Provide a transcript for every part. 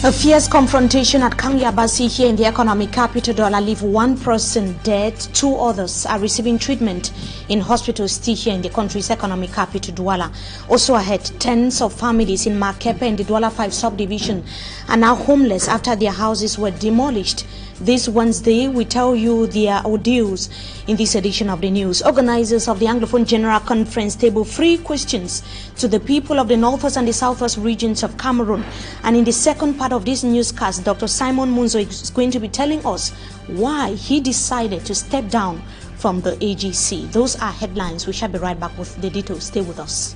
A fierce confrontation at Kangyabasi here in the economic capital Douala leave one person dead, two others are receiving treatment in hospitals still here in the country's economic capital Douala. Also ahead, tens of families in Makepe in the Douala 5 subdivision are now homeless after their houses were demolished. This Wednesday, we tell you their ordeals in this edition of the news. Organizers of the Anglophone General Conference table 3 questions to the people of the northwest and the southwest regions of Cameroun. And in the second part of this newscast, Dr. MUNDZU is going to be telling us why he decided to step down from the AGC. Those are headlines. We shall be right back with the details. Stay with us.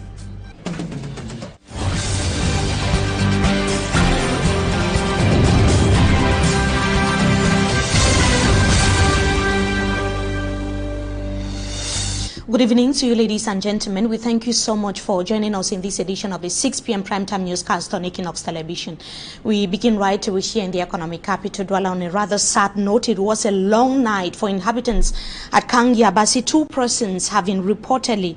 Good evening to you, ladies and gentlemen. We thank you so much for joining us in this edition of the 6 p.m. primetime newscast on Equinoxe television. We begin right away here in the economic capital Douala on a rather sad note. It was a long night for inhabitants at Kangyabasi. 2 persons have reportedly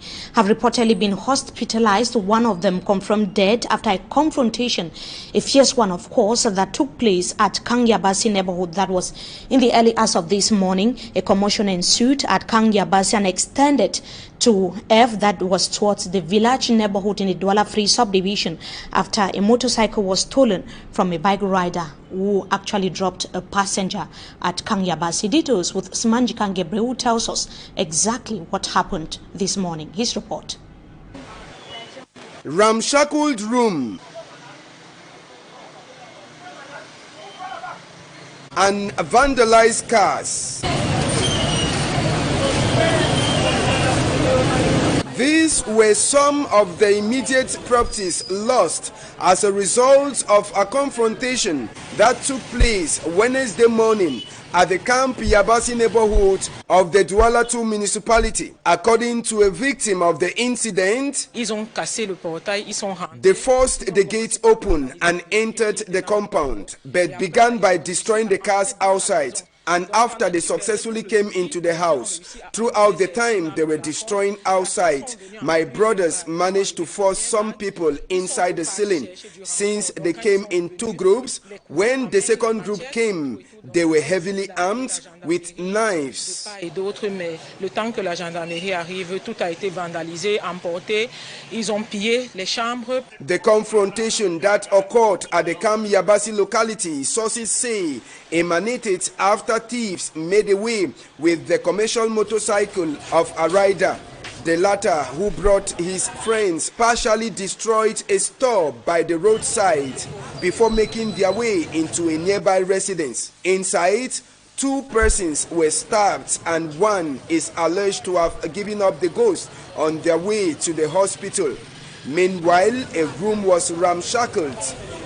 been hospitalized. One of them confirmed dead after a confrontation, a fierce one, of course, that took place at Kangyabasi neighborhood. That was in the early hours of this morning. A commotion ensued at Kangyabasi and extended to F, that was towards the village neighborhood in the Douala 3 subdivision, after a motorcycle was stolen from a bike rider who actually dropped a passenger at Kangyabasi. Details with Smanji Kangebre, who tells us exactly what happened this morning. His report. Ramshackled room and vandalized cars. These were some of the immediate properties lost as a result of a confrontation that took place Wednesday morning at the Kangyabasi neighborhood of the Douala 2 municipality. According to a victim of the incident, they forced the gate open and entered the compound, but began by destroying the cars outside. And after they successfully came into the house, throughout the time they were destroying outside, my brothers managed to force some people inside the ceiling. Since they came in 2 groups, when the second group came, they were heavily armed with knives. The confrontation that occurred at the Kangyabasi locality, sources say, emanated after thieves made away with the commercial motorcycle of a rider. The latter, who brought his friends, partially destroyed a store by the roadside before making their way into a nearby residence. Inside, 2 persons were stabbed and 1 is alleged to have given up the ghost on their way to the hospital. Meanwhile, a room was ramshackled,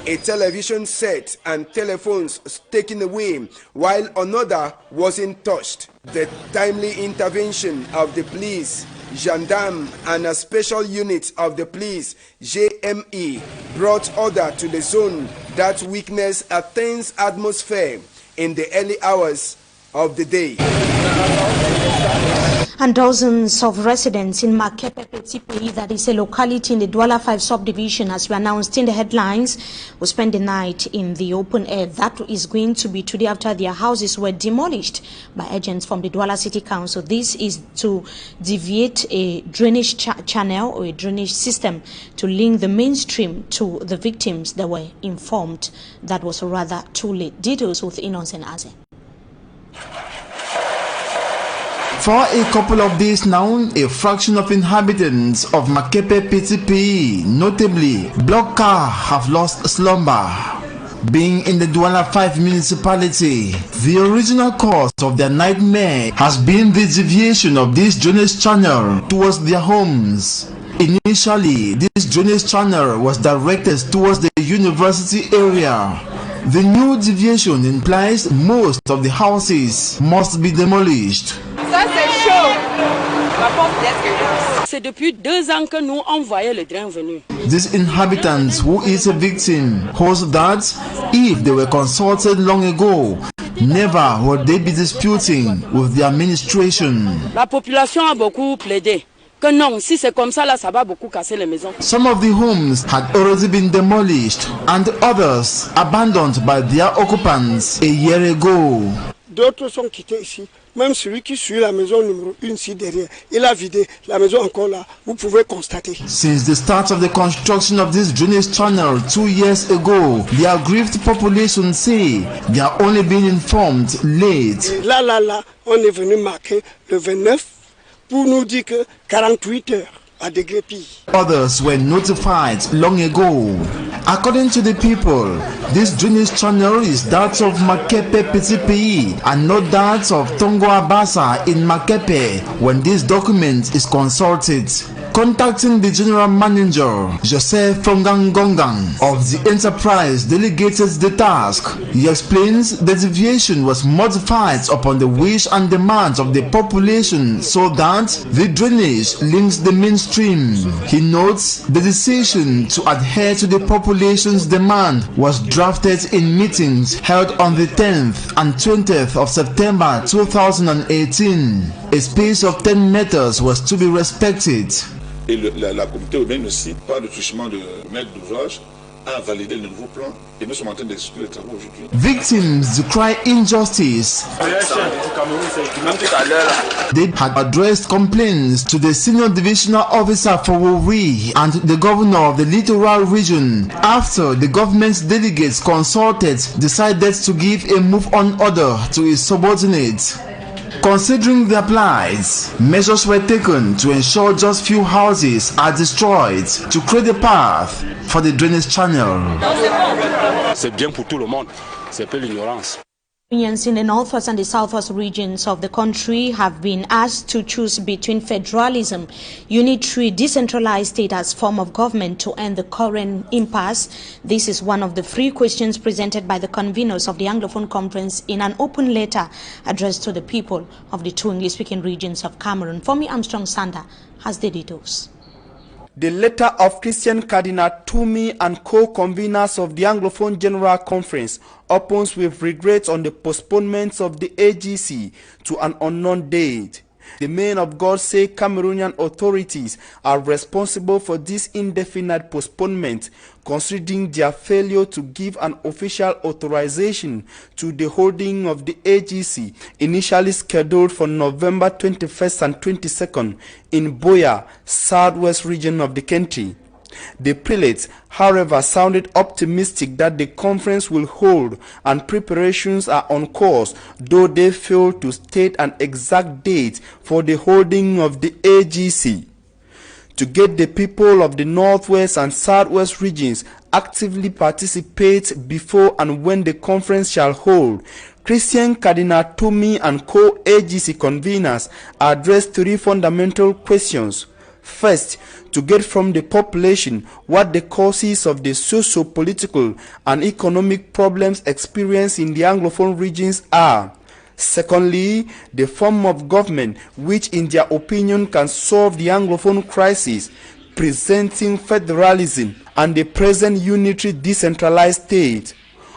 a television set and telephones taken away, while another wasn't touched. The timely intervention of the police, gendarme and a special unit of the police, JME, brought order to the zone that witnessed a tense atmosphere in the early hours of the day. And dozens of residents in Makepe, that is a locality in the Douala 5 subdivision, as we announced in the headlines, will spend the night in the open air. That is going to be today after their houses were demolished by agents from the Douala City Council. This is to deviate a drainage channel or a drainage system to link the mainstream to the victims that were informed. That was rather too late. Details with Equinoxe and Aze. For a couple of days now, a fraction of inhabitants of Makepe PTP, notably Block Car, have lost slumber. Being in the Douala 5 municipality, the original cause of their nightmare has been the deviation of this drainage channel towards their homes. Initially, this drainage channel was directed towards the university area. The new deviation implies most of the houses must be demolished. C'est depuis 2 ans que nous envoyons le drain venu. This inhabitant, who is a victim, holds that if they were consulted long ago, never would they be disputing with the administration. La population a beaucoup plaidé. que non, si c'est comme ça là, ça va beaucoup casser les maisons. Some of the homes had already been demolished and others abandoned by their occupants a year ago. D'autres sont quittés ici. Même celui qui suit la maison numéro 1 ici derrière, il a vidé la maison encore là. Vous pouvez constater. Since the start of the construction of this drainage channel 2 years ago, the aggrieved population say they are only being informed late. Et là, on est venu marquer le 29 pour nous dire que 48 heures à degré pire. Others were notified long ago. According to the people, this drainage channel is that of Makepe PTPE and not that of Tongo Abasa in Makepe when this document is consulted. Contacting the general manager, Joseph Fongangongang of the enterprise, delegated the task. He explains the deviation was modified upon the wish and demands of the population so that the drainage links the mainstream. He notes the decision to adhere to the population's demand was drafted in meetings held on the 10th and 20th of September 2018. A space of 10 meters was to be respected. Et la communauté urbaine aussi, pas de touchement de maître d'ouvrage, a validé le nouveau plan et nous sommes en train d'exécuter les travaux aujourd'hui. Victims decry injustice. They had addressed complaints to the senior divisional officer for Wori and the governor of the littoral region. After the government's delegates consulted, decided to give a move-on order to his subordinates. Considering their plight, measures were taken to ensure just few houses are destroyed to create a path for the drainage channel. C'est bien pour tout le monde, c'est pas l'ignorance. Unions in the northwest and the southwest regions of the country have been asked to choose between federalism, unitary decentralized state as form of government to end the current impasse. This is one of the 3 questions presented by the conveners of the Anglophone Conference in an open letter addressed to the people of the 2 English-speaking regions of Cameroun. For me, Armstrong Sander has the details. The letter of Christian Cardinal Toomey and co-conveners of the Anglophone General Conference opens with regrets on the postponement of the AGC to an unknown date. The men of God say Cameroonian authorities are responsible for this indefinite postponement, considering their failure to give an official authorization to the holding of the AGC, initially scheduled for November 21st and 22nd in Boya, southwest region of the country. The prelates, however, sounded optimistic that the conference will hold and preparations are on course, though they failed to state an exact date for the holding of the AGC. To get the people of the northwest and southwest regions actively participate before and when the conference shall hold, Christian Cardinal Toomey and co-AGC conveners addressed 3 fundamental questions. First, to get from the population what the causes of the socio-political and economic problems experienced in the Anglophone regions are. Secondly, the form of government which in their opinion can solve the Anglophone crisis, presenting federalism and the present unitary decentralized state.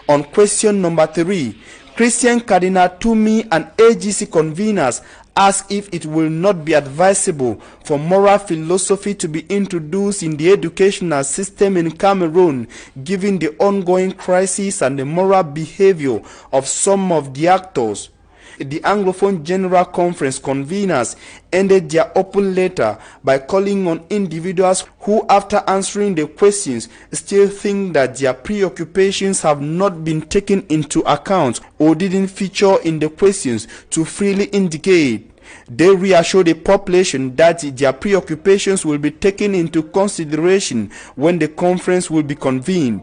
On question number 3, Christian Cardinal Toomey and AGC conveners ask if it will not be advisable for moral philosophy to be introduced in the educational system in Cameroon, given the ongoing crisis and the moral behavior of some of the actors. The Anglophone General Conference conveners ended their open letter by calling on individuals who, after answering the questions, still think that their preoccupations have not been taken into account or didn't feature in the questions to freely indicate. They reassure the population that their preoccupations will be taken into consideration when the conference will be convened.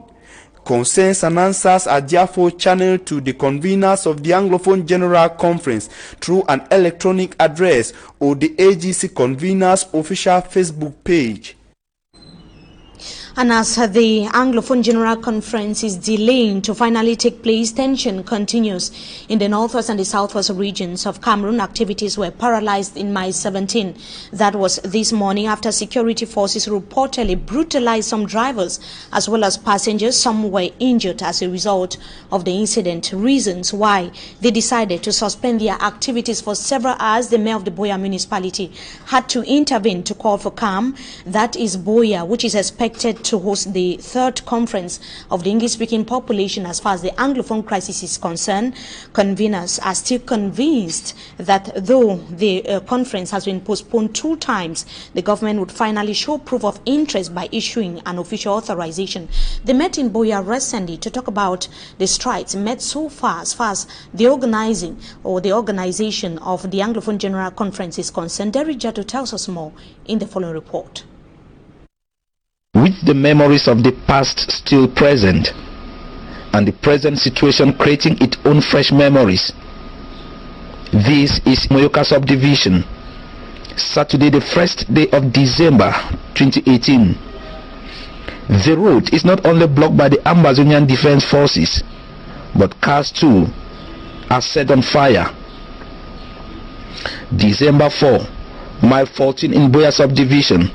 Concerns and answers are therefore channeled to the conveners of the Anglophone General Conference through an electronic address or the AGC conveners official Facebook page. And as the Anglophone General Conference is delaying to finally take place, tension continues in the northwest and the southwest regions of Cameroon. Activities were paralyzed in May 17. That was this morning after security forces reportedly brutalized some drivers as well as passengers. Some were injured as a result of the incident. Reasons why they decided to suspend their activities for several hours. The mayor of the Boya municipality had to intervene to call for calm. That is Boya, which is expected to host the third conference of the English-speaking population as far as the Anglophone crisis is concerned. Conveners are still convinced that though the conference has been postponed 2 times, the government would finally show proof of interest by issuing an official authorization. They met in Boya recently to talk about the strides made so far as the organizing or the organization of the Anglophone General Conference is concerned. Derek Jato tells us more in the following report. With the memories of the past still present and the present situation creating its own fresh memories, this is Moyoka subdivision, Saturday the 1st day of December 2018. The road is not only blocked by the Amazonian Defense Forces, but cars too are set on fire. December 4, mile 14 in Boya subdivision.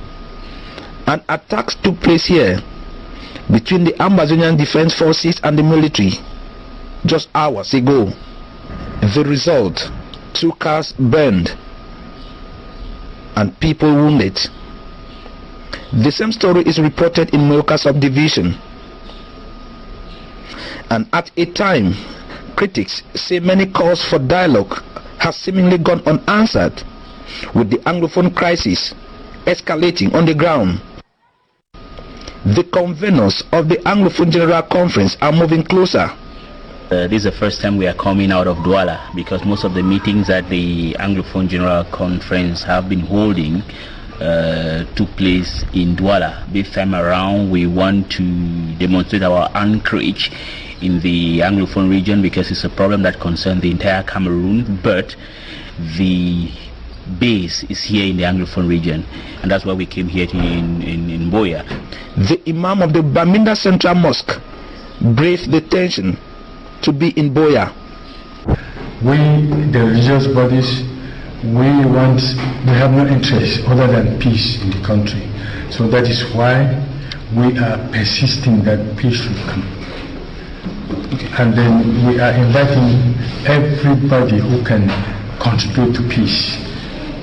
An attack took place here between the Amazonian Defense Forces and the military just hours ago. The result, 2 cars burned and people wounded. The same story is reported in Moyoka subdivision. And at a time, critics say many calls for dialogue have seemingly gone unanswered, with the Anglophone crisis escalating on the ground. The conveners of the Anglophone General Conference are moving closer. This is the first time we are coming out of Douala, because most of the meetings that the Anglophone General Conference have been holding took place in Douala. This time around we want to demonstrate our anchorage in the Anglophone region, because it's a problem that concerns the entire Cameroon, but the base is here in the Anglophone region, and that's why we came here in Boya. The Imam of the Baminda Central Mosque braved the tension to be in Boya. We, the religious bodies, we have no interest other than peace in the country. So that is why we are persisting that peace should come. And then we are inviting everybody who can contribute to peace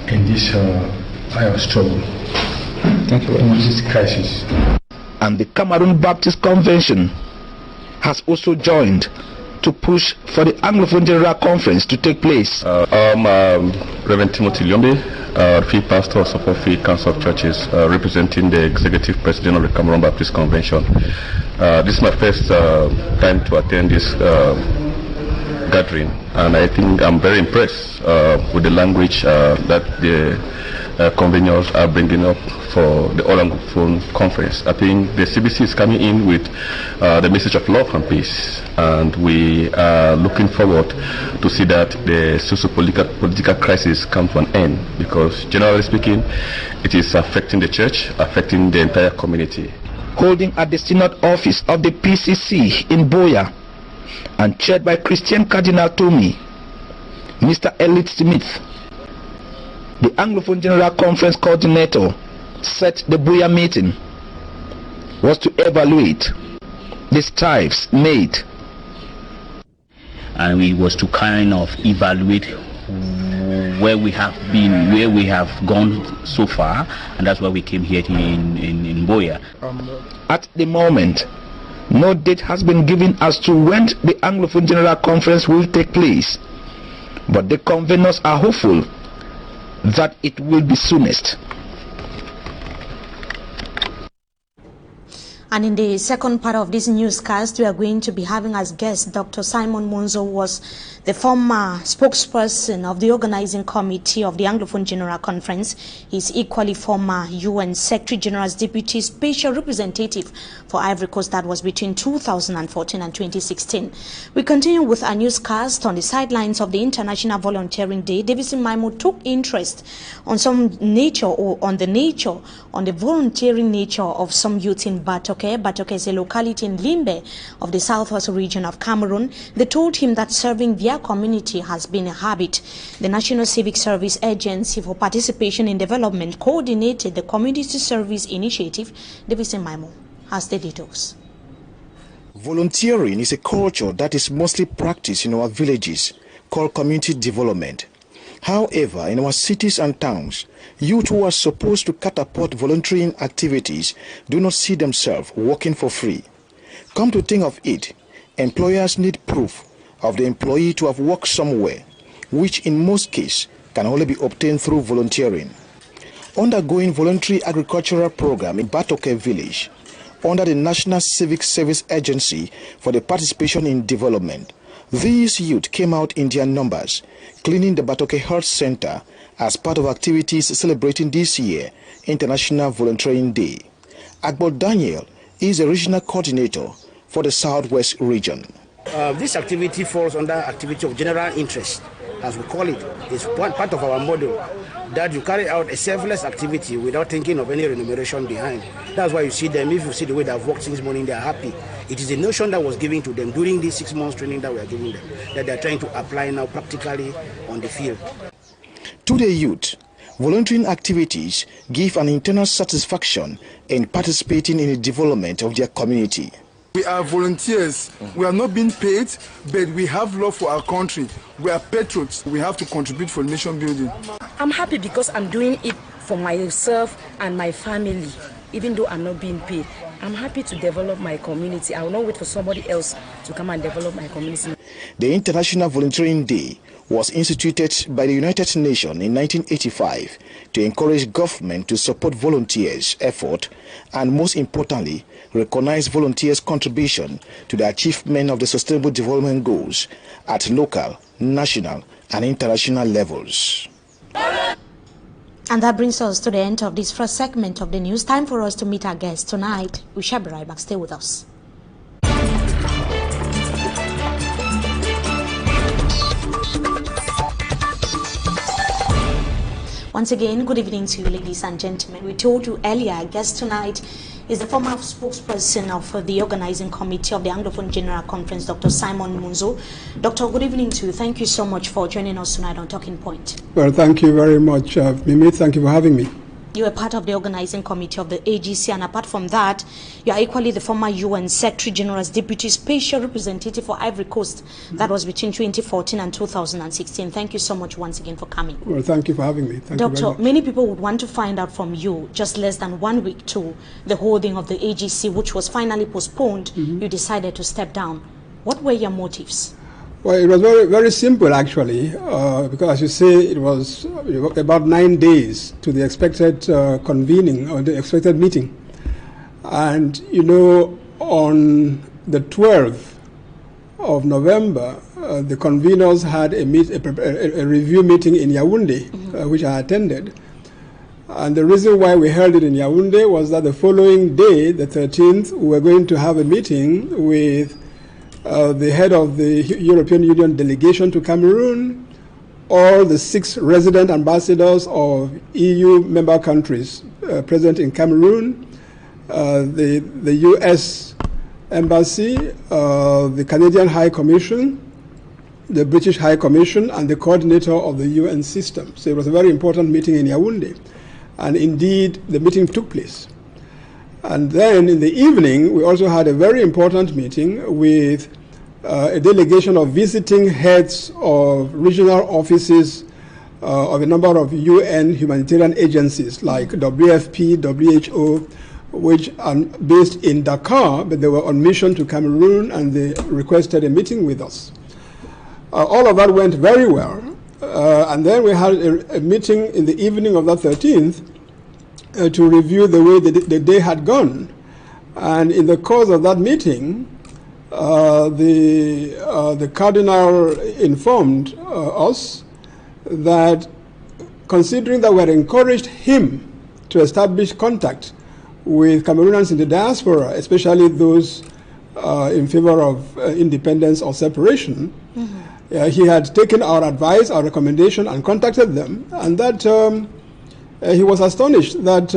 in this struggle. Thank you very much. This crisis. And the Cameroon Baptist Convention has also joined to push for the Anglophone General Conference to take place. I'm Reverend Timothy Lyombe, Field Pastor of Support Field Council of Churches, representing the Executive President of the Cameroon Baptist Convention. This is my first time to attend this gathering, and I think I'm very impressed with the language that the conveners are bringing up for the All Anglophone Conference. I think the CBC is coming in with the message of love and peace, and we are looking forward to see that the socio-political crisis come to an end, because generally speaking it is affecting the church, affecting the entire community. Holding at the Synod office of the PCC in Boya and chaired by Christian Cardinal Tomi, Mr. Elliot Smith, the Anglophone General Conference coordinator, said the Boya meeting was to evaluate the strides made. And we was to kind of evaluate where we have been, where we have gone so far, and that's why we came here in Boya. At the moment, no date has been given as to when the Anglophone General Conference will take place, but the conveners are hopeful that it will be soonest. And in the second part of this newscast, we are going to be having as guest Dr. Simon MUNDZU, was the former spokesperson of the organizing committee of the Anglophone General Conference. He's equally former UN Secretary General's Deputy Special Representative for Ivory Coast. That was between 2014 and 2016. We continue with our newscast. On the sidelines of the International Volunteering Day, Davison Maimo took interest on the volunteering nature of some youth in Batoke. Batoke is a locality in Limbe of the southwest region of Cameroon. They told him that serving their community has been a habit. The National Civic Service Agency for Participation in Development coordinated the Community Service Initiative. Davison Maimo has the details. Volunteering is a culture that is mostly practiced in our villages, called community development. However, in our cities and towns, youth who are supposed to catapult volunteering activities do not see themselves working for free. Come to think of it, employers need proof of the employee to have worked somewhere, which in most cases can only be obtained through volunteering. Undergoing voluntary agricultural program in Batoke village, under the National Civic Service Agency for the Participation in Development, these youth came out in their numbers, cleaning the Batoke Health Center as part of activities celebrating this year International Volunteering Day. Akbar Daniel is the regional coordinator for the Southwest region. This activity falls under activity of general interest, as we call it. It's part of our model that you carry out a selfless activity without thinking of any remuneration behind. That's why you see them, if you see the way they've worked since morning, they are happy. It is a notion that was given to them during this 6 months training that we are giving them, that they are trying to apply now practically on the field. To the youth, volunteering activities give an internal satisfaction in participating in the development of their community. We are volunteers. We are not being paid, but we have love for our country. We are patriots. We have to contribute for nation building. I'm happy because I'm doing it for myself and my family, even though I'm not being paid. I'm happy to develop my community. I will not wait for somebody else to come and develop my community. The International Volunteering Day was instituted by the United Nations in 1985 to encourage government to support volunteers' effort and, most importantly, recognize volunteers' contribution to the achievement of the Sustainable Development Goals at local, national, and international levels. And that brings us to the end of this first segment of the news. Time for us to meet our guests tonight. We shall be right back. Stay with us. Once again, good evening to you, ladies and gentlemen. We told you earlier, our guest tonight is the former spokesperson of the organizing committee of the Anglophone General Conference, Dr. Simon MUNDZU. Doctor, good evening to you. Thank you so much for joining us tonight on Talking Point. Well, thank you very much, Mimi. Thank you for having me. You are part of the organizing committee of the AGC, and apart from that, you are equally the former UN Secretary General's Deputy Special Representative for Ivory Coast. That was between 2014 and 2016. Thank you so much once again for coming. Well, thank you for having me. Thank Doctor, you very much. Many people would want to find out from you, just less than 1 week to the holding of the AGC, which was finally postponed, you decided to step down. What were your motives? Well, it was very, very simple, actually, because as you say, it was about 9 days to the expected convening or the expected meeting. And, you know, on the 12th of November, the conveners had a review meeting in Yaoundé, which I attended. And the reason why we held it in Yaoundé was that the following day, the 13th, we were going to have a meeting with the head of the European Union delegation to Cameroon, all the 6 resident ambassadors of EU member countries present in Cameroon, the US Embassy, the Canadian High Commission, the British High Commission, and the coordinator of the UN system. So it was a very important meeting in Yaoundé. And indeed, the meeting took place. And then in the evening, we also had a very important meeting with a delegation of visiting heads of regional offices of a number of UN humanitarian agencies like WFP, WHO, which are based in Dakar, but they were on mission to Cameroon and they requested a meeting with us. All of that went very well. And then we had a meeting in the evening of that 13th to review the way the day had gone. And in the course of that meeting, the cardinal informed us that, considering that we had encouraged him to establish contact with Cameroonians in the diaspora, especially those in favor of independence or separation, he had taken our advice, our recommendation, and contacted them, and that he was astonished that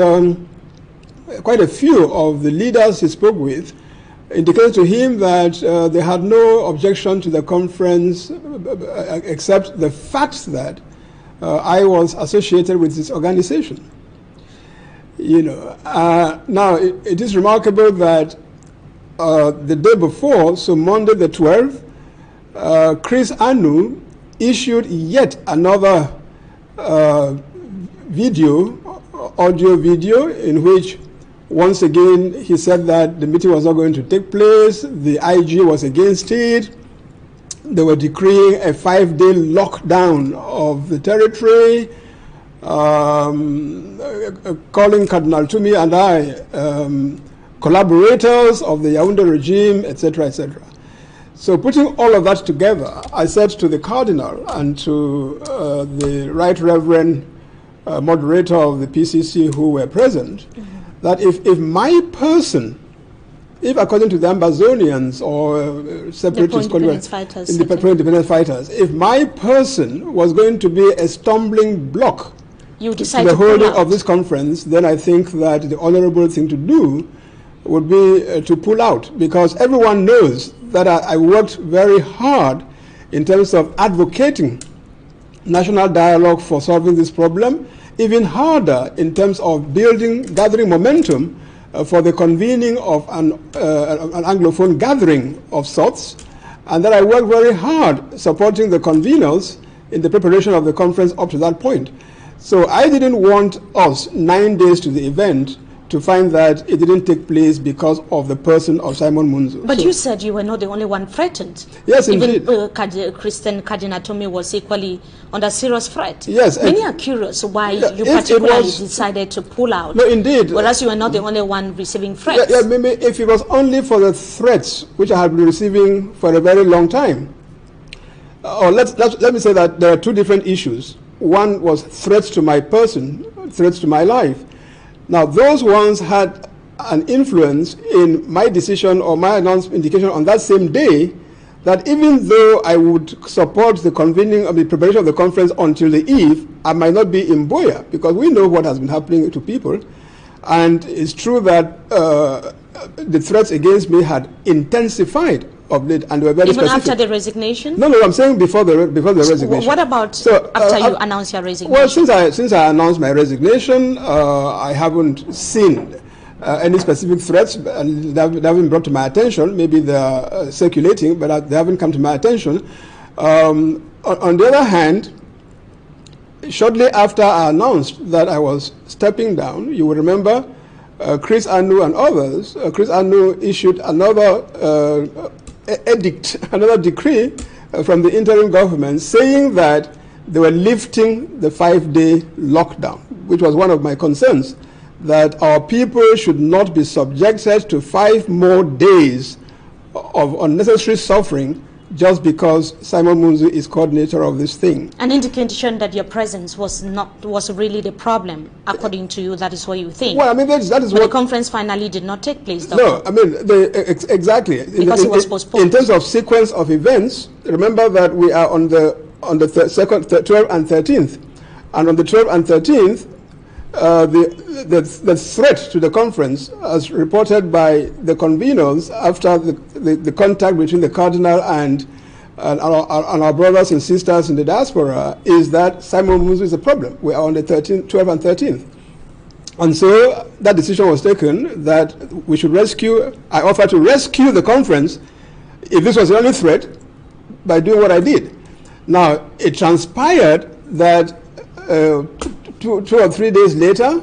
quite a few of the leaders he spoke with indicated to him that they had no objection to the conference except the fact that I was associated with this organization. Now it is remarkable that the day before, so Monday the 12th, Chris Anu issued yet another audio video, in which once again he said that the meeting was not going to take place, the IG was against it, they were decreeing a 5-day lockdown of the territory, calling Cardinal Tumi and I collaborators of the Yaoundé regime, etc., etc. So putting all of that together, I said to the Cardinal and to the Right Reverend moderator of the PCC who were present, that if my person, if according to the Ambazonians or separatist independence fighters, if my person was going to be a stumbling block to the holding of this conference, then I think that the honorable thing to do would be to pull out, because everyone knows that I worked very hard in terms of advocating national dialogue for solving this problem, even harder in terms of gathering momentum for the convening of an Anglophone gathering of sorts, and that I worked very hard supporting the conveners in the preparation of the conference up to that point. So I didn't want us 9 days to the event to find that it didn't take place because of the person of Simon MUNDZU. But you said you were not the only one threatened. Yes, indeed. Even Christian Cardinal Tumi was equally under serious threat. Yes. Many are curious why you particularly decided to pull out. No, indeed. Whereas you were not the only one receiving threats. Yeah, maybe if it was only for the threats which I had been receiving for a very long time. Or let me say that there are two different issues. One was threats to my person, threats to my life. Now, those ones had an influence in my decision or my indication on that same day that even though I would support the convening of the preparation of the conference until the eve, I might not be in Buea, because we know what has been happening to people. And it's true that the threats against me had intensified of late, and they were very even specific. After the resignation? No, I'm saying before the resignation. What about after you announced your resignation? Well, since I announced my resignation, I haven't seen any specific threats, and they haven't been brought to my attention. Maybe they're circulating, but they haven't come to my attention. On the other hand, shortly after I announced that I was stepping down, you will remember Chris Anu and others, Chris Anu issued another edict, another decree from the interim government saying that they were lifting the 5-day lockdown, which was one of my concerns, that our people should not be subjected to 5 more days of unnecessary suffering just because Simon MUNDZU is coordinator of this thing. An indication that your presence was really the problem, according to you. That is what you think. Well, I mean, that is what the conference finally did not take place. No, I mean exactly because it was postponed. In terms of sequence of events, remember that we are on the 12th and 13th, and on the 12th and 13th, the threat to the conference, as reported by the conveners after the contact between the cardinal and our brothers and sisters in the diaspora, is that Simon MUNDZU is a problem. We are on the 12th and 13th. And so that decision was taken that we should I offered to rescue the conference, if this was the only threat, by doing what I did. Now, it transpired that 2 or 3 days later,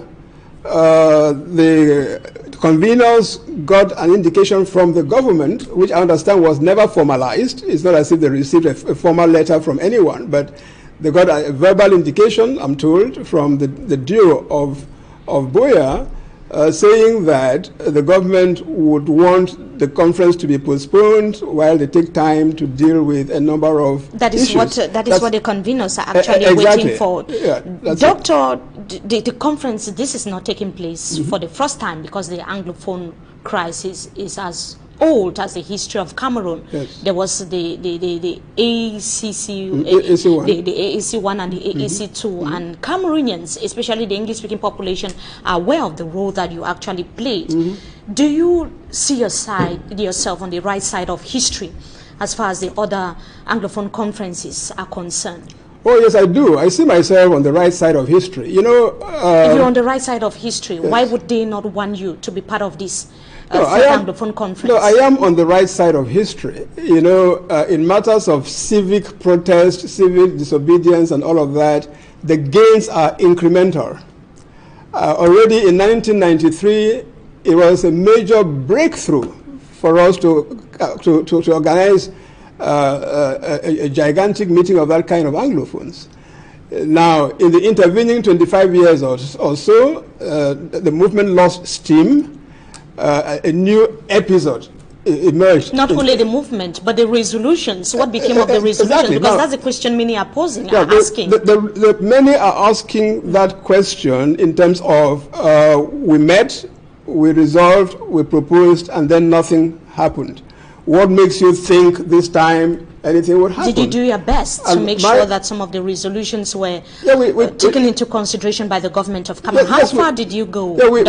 the conveners got an indication from the government, which I understand was never formalized. It's not as if they received a formal letter from anyone, but they got a verbal indication, I'm told, from the Bureau of Buea, saying that the government would want the conference to be postponed while they take time to deal with a number of issues. What the conveners are actually waiting for. Yeah, Doctor, the conference, this is not taking place for the first time because the Anglophone crisis is as old as the history of Cameroon. Yes. There was the AACC, the AAC1 and the AAC2, and Cameroonians, especially the English-speaking population, are aware of the role that you actually played. Do you see yourself on the right side of history as far as the other Anglophone conferences are concerned? Oh, yes, I do. I see myself on the right side of history. You know, if you're on the right side of history, why would they not want you to be part of this Anglophone conference? No, I am on the right side of history. You know, in matters of civic protest, civil disobedience, and all of that, the gains are incremental. Already in 1993, it was a major breakthrough for us to organize a gigantic meeting of that kind of Anglophones. Now, in the intervening 25 years or so, the movement lost steam. A new episode emerged. Not only the movement, but the resolutions. What became of the resolutions? Exactly. Because now, that's the question many are posing, asking. Many are asking that question in terms of we met, we resolved, we proposed, and then nothing happened. What makes you think this time anything would happen? Did you do your best to make sure that some of the resolutions were taken into consideration by the government of Cameroun? How far did you go, we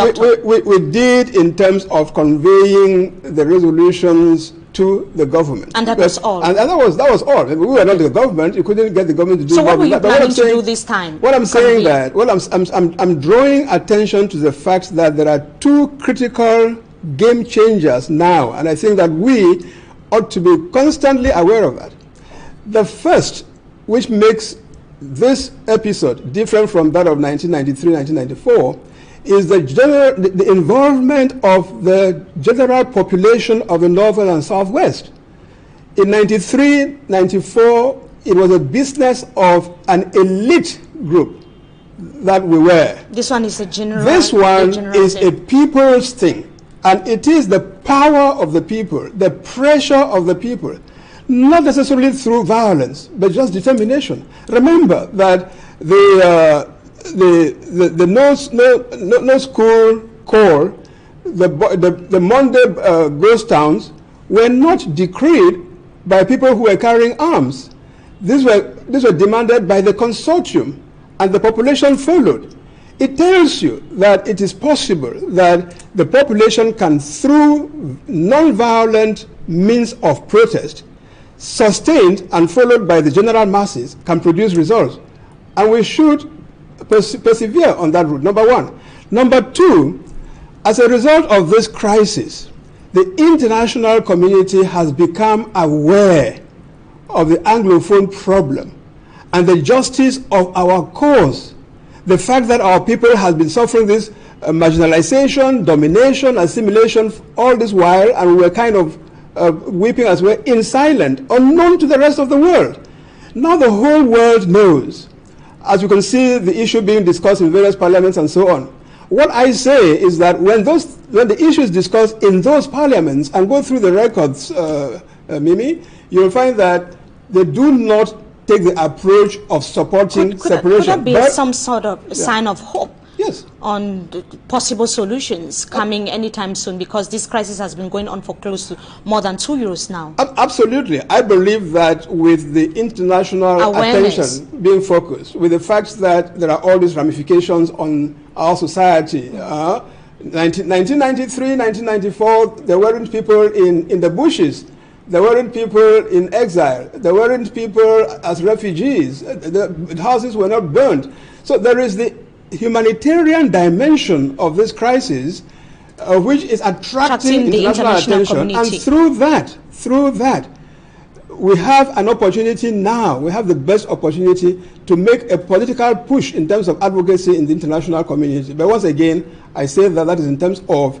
did in terms of conveying the resolutions to the government. And that was all? And that was all. We were not the government. You couldn't get the government to do so more what were you than that. planning to do this time? What I'm saying that, I'm drawing attention to the fact that there are two critical game changers now, and I think that we ought to be constantly aware of that. The first, which makes this episode different from that of 1993-1994, is the involvement of the general population of the Northern and Southwest. In 93-94, it was a business of an elite group that we were. This one is a general. This one is a people's thing. And it is the power of the people, the pressure of the people, not necessarily through violence, but just determination. Remember that the no school call, the Monday ghost towns were not decreed by people who were carrying arms. These were demanded by the consortium, and the population followed. It tells you that it is possible that the population can, through non-violent means of protest, sustained and followed by the general masses, can produce results. And we should persevere on that route, number one. Number two, as a result of this crisis, the international community has become aware of the Anglophone problem and the justice of our cause. The fact that our people have been suffering this marginalization, domination, assimilation all this while, and we were kind of weeping as well in silence, unknown to the rest of the world. Now the whole world knows. As you can see, the issue being discussed in various parliaments and so on. What I say is that when the issue is discussed in those parliaments and go through the records, Mimi, you'll find that they do not take the approach of supporting separation. Could that be some sort of sign of hope? Yes. On the possible solutions coming anytime soon, because this crisis has been going on for close to more than 2 years now. Absolutely. I believe that with the international attention being focused, with the fact that there are all these ramifications on our society, 1993, 1994, there weren't people in the bushes. There weren't people in exile. There weren't people as refugees. The houses were not burned. So there is the humanitarian dimension of this crisis, which is attracting the international attention. community. And through that, we have an opportunity now. We have the best opportunity to make a political push in terms of advocacy in the international community. But once again, I say that is in terms of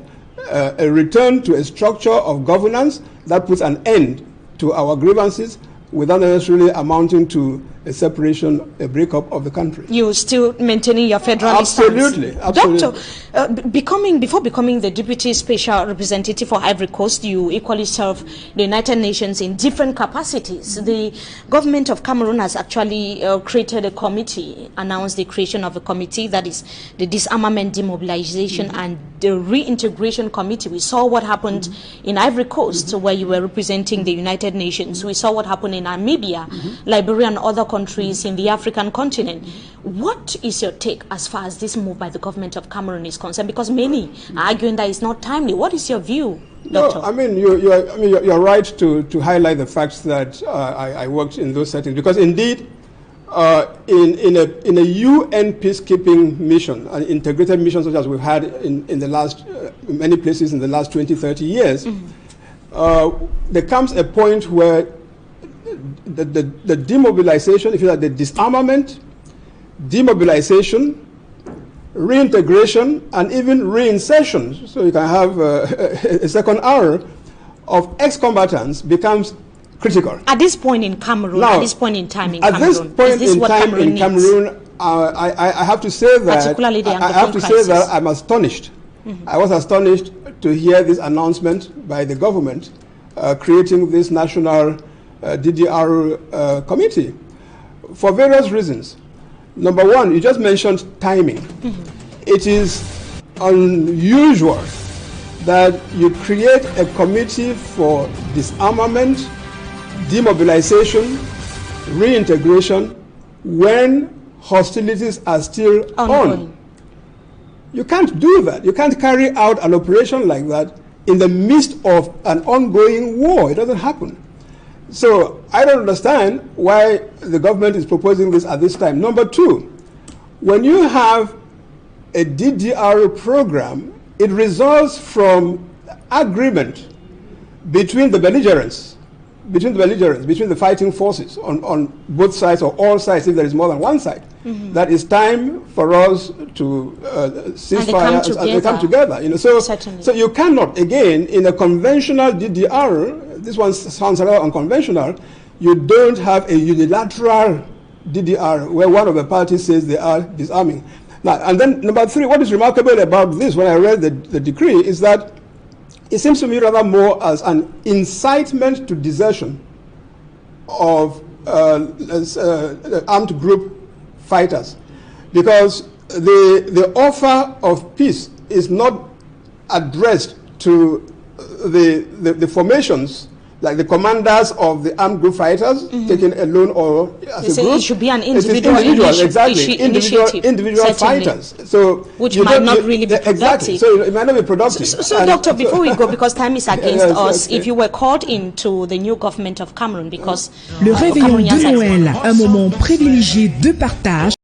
a return to a structure of governance that puts an end to our grievances without necessarily amounting to a separation, a breakup of the country. You still maintaining your federalist absolutely, stance? Absolutely. Doctor, before becoming the Deputy Special Representative for Ivory Coast, you equally serve the United Nations in different capacities. The government of Cameroon has actually created a committee, announced the creation of a committee, that is the Disarmament, Demobilization and the Reintegration Committee. We saw what happened in Ivory Coast, where you were representing the United Nations. We saw what happened in Namibia, Liberia and other countries in the African continent. What is your take as far as this move by the government of Cameroon is concerned? Because many are arguing that it's not timely. What is your view, Doctor? No, I mean, you're right to highlight the fact that I worked in those settings, because indeed, in a UN peacekeeping mission, an integrated mission such as we've had in the last many places in the last 20-30 years, there comes a point where the demobilization, if you like, the disarmament, demobilization, reintegration, and even reinsertion, so you can have a second hour of ex-combatants, becomes critical. At this point in Cameroon, now, at this point in time in at Cameroon, this point in time in Cameroon, I have to say that particularly the I'm astonished. I was astonished to hear this announcement by the government creating this national DDR committee for various reasons. Number one, you just mentioned timing. It is unusual that you create a committee for disarmament, demobilization, reintegration when hostilities are still on. You can't do that. You can't carry out an operation like that in the midst of an ongoing war. It doesn't happen. So I don't understand why the government is proposing this at this time. Number two, when you have a DDR program, it results from agreement between the belligerents, between the fighting forces on both sides or all sides, if there is more than one side. That it's time for us to cease fire and they come together. You know, so you cannot, again, in a conventional DDR, this one sounds a little unconventional, you don't have a unilateral DDR where one of the parties says they are disarming. Now, and then number three, what is remarkable about this, when I read the decree, is that it seems to me rather more as an incitement to desertion of armed group fighters, because the offer of peace is not addressed to the formations, like the commanders of the armed group fighters, taken alone or as a group. It should be an individual individual fighters. So which might not really be productive. Exactly. So it might not be productive. So Doctor, before we go, because time is against us, if you were called into the new government of Cameroon, because Le réveillon de Noël, un moment privilégié de partage.